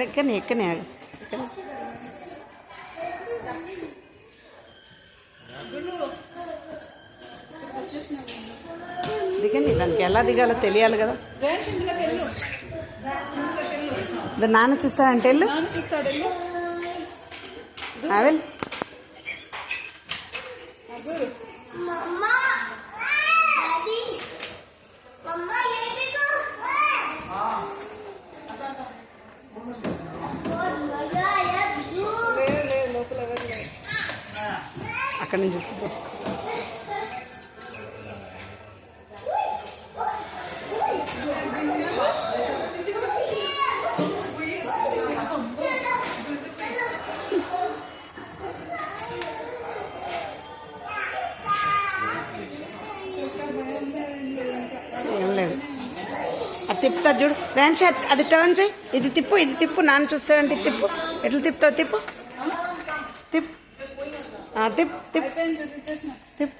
ఎక్కనే ఎక్కనే దిగండి, దానికి ఎలా దిగాలో తెలియాలి కదా. నాన్న చూస్తాడంటే వెళ్ళు. అవెల్ అక్కడి నుంచి ఏం లేదు. అది తిప్పుతా చూడు ఫ్రెండ్స్, అది టర్న్ చేయి, ఇది తిప్పు, ఇది తిప్పు. నాన్న చూస్తాడంటే తిప్పు. ఎట్లా తిప్పుతావు? తిప్పు తిప్పు తిప్ తిప్ తిప్.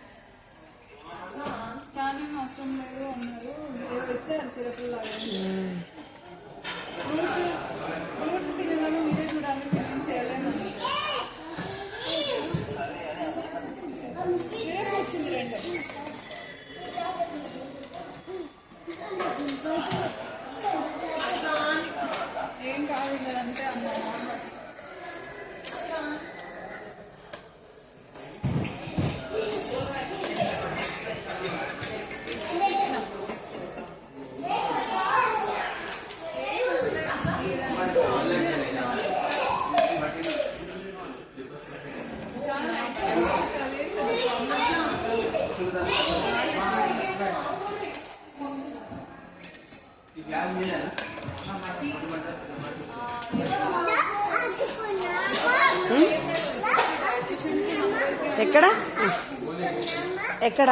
ఏం కాదు అంతే అమ్మ. ఎక్కడ ఎక్కడ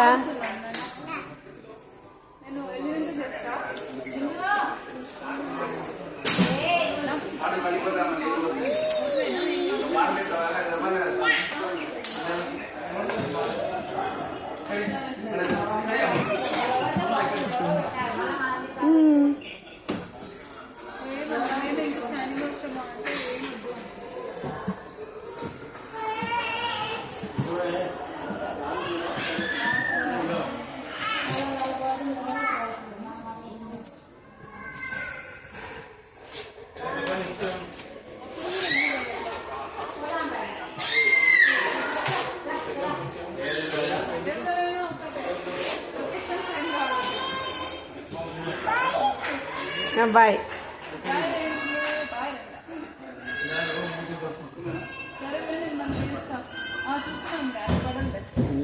బాయ్.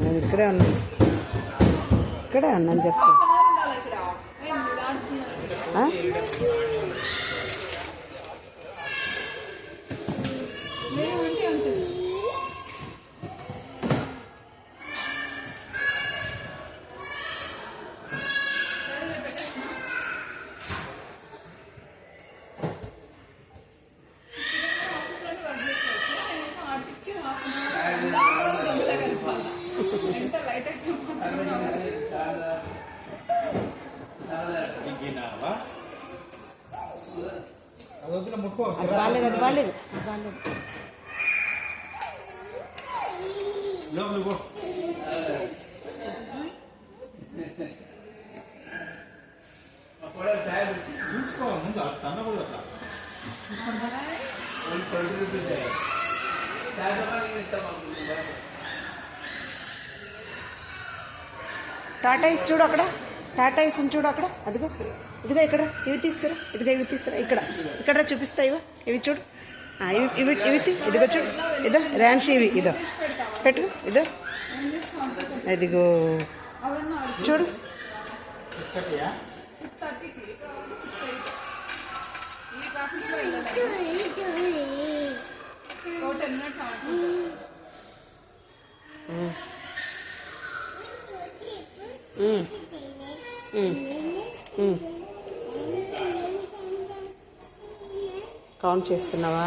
నేను ఇక్కడే ఉన్నాను, ఇక్కడే ఉన్నాను చెప్పు. బాగాలేదు, అది బాగాలేదు, బాగాలేదు. చూసుకో ముందు తన్నకూడదు అట్లా చూసుకోండి. టాటా ఇస్ చూడు అక్కడ, టాటా ఇస్ చూడు అక్కడ. అదిగో ఇదిగో ఇక్కడ ఇవి తీస్తారా, ఇదిగో ఇవి తీస్తారా, ఇక్కడ ఇక్కడ చూపిస్తా. ఇవి చూడు, ఇవి ఇవి ఇవి ఇదిగో చూడు, ఇదో ర్యాన్షి, ఇవి ఇదో పెట్టు, ఇదో ఇదిగో చూడు. కౌంట్ చేస్తున్నావా?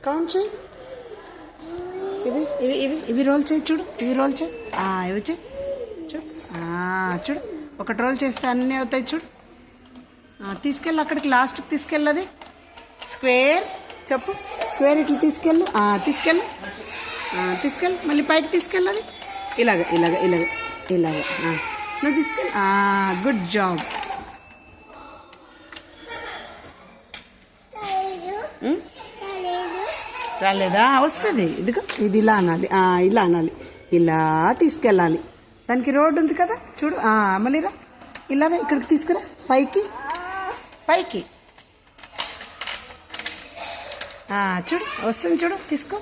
కౌంట్ చేయి. ఇవి ఇవి ఇవి ఇవి రోల్ చేయి, చూడు, ఇవి రోల్ చేయి. ఇవి చేయి, చూడు. చూడు, ఒకటి రోల్ చేస్తే అన్నీ అవుతాయి, చూడు. తీసుకెళ్ళి అక్కడికి లాస్ట్కి తీసుకెళ్ళది. స్క్వేర్ చెప్పు, స్క్వేర్ ఇట్లా తీసుకెళ్ళు. తీసుకెళ్ళు, తీసుకెళ్ళి మళ్ళీ పైకి తీసుకెళ్ళది. ఇలాగ ఇలాగ ఇలాగ ఇలాగ నువ్వు తీసుకెళ్ళి. Good job. రాలేదా? వస్తుంది. ఇదిగో ఇది ఇలా అనాలి, ఇలా అనాలి, ఇలా తీసుకెళ్ళాలి. దానికి రోడ్డు ఉంది కదా, చూడు. మళ్ళీ రా, ఇలా రా, ఇక్కడికి తీసుకురా, పైకి పైకి. చూడు వస్తుంది, చూడు, తీసుకో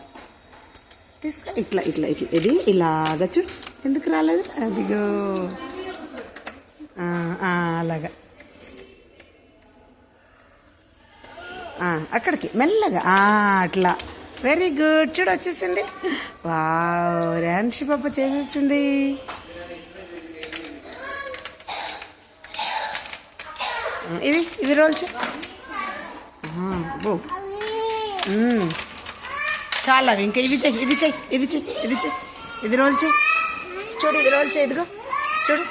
తీసుకో. ఇట్లా ఇట్లా ఇట్లా ఇది ఇలాగా చూడు. ఎందుకు రాలేదు? అదిగో అలాగా. అక్కడికి మెల్లగా అట్లా. Very good. చూడు వచ్చేసింది. వావ్, ర్యాన్షి పాప చేసేసింది. ఇవి ఇవి రోల్ చే. చాలా అవి. ఇంకా ఇవి చెయ్యి, ఇది చెయ్యి, ఇది చెయ్యి, ఇది చెయ్యి, ఇది రోల్ చేయి. చూడు, ఇది రోల్ చేయి. ఇదిగో చూడు,